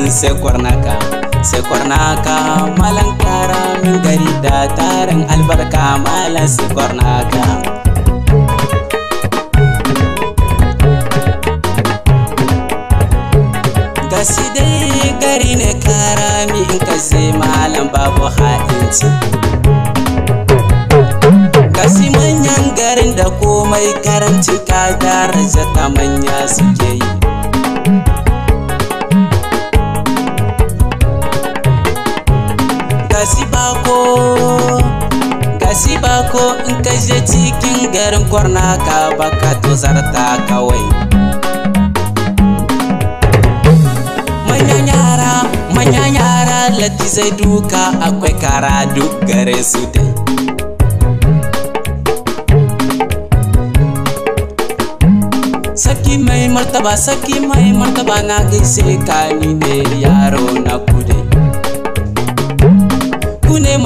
sai kwarnaka malan kara min gari da tarin albarka malan sai kwarnaka. Gasi dai gari ne karami in ka sai malam babu ha'inci. Gasi manyan garin da komai karanci ka daraja ta manya suke yi. Gasi bako in ka je cikin garin kwarnaka baka tozarta kawai. Manyan yara latti zai duka akwai kara duk gare su dai. Sarki mai martaba na gaise ka ni ne yaro na kudai. Kune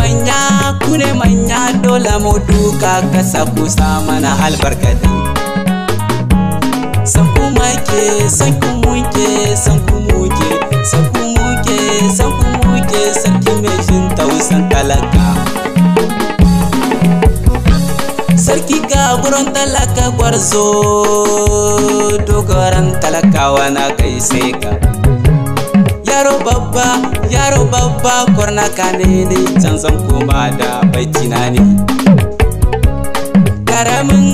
manya dole mu duka kasa kusa mana albarkatai. San ku muke sarki mai jin tausan talaka. Sarki ga buron talaka gwarzo dogaran talakawa na gaise ka. Yaro babba kwarnaka ne can zan koma da baitina ne. Karamin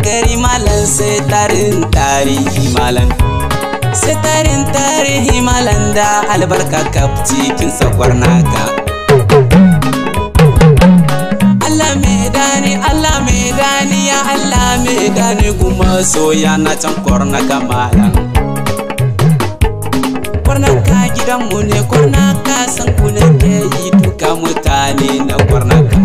gari malan sai tarin tarihi malan. Sai tarin tarihi malan da albarka kaf cikin sa kwarnaka. Allah mai dani kuma soya na can kwarnaka malan. Kwarnaka gidanmu ne, kwarnaka san ku ne ke yi duka mutane na kwarnaka.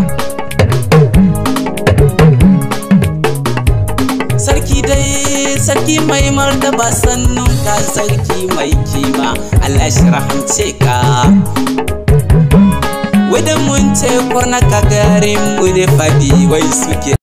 Sarki mai martaba sannun ka, sarki mai kima Allah shi rahamce ka. Wadda mun ce kwarnaka garin mu ne fadi wai suke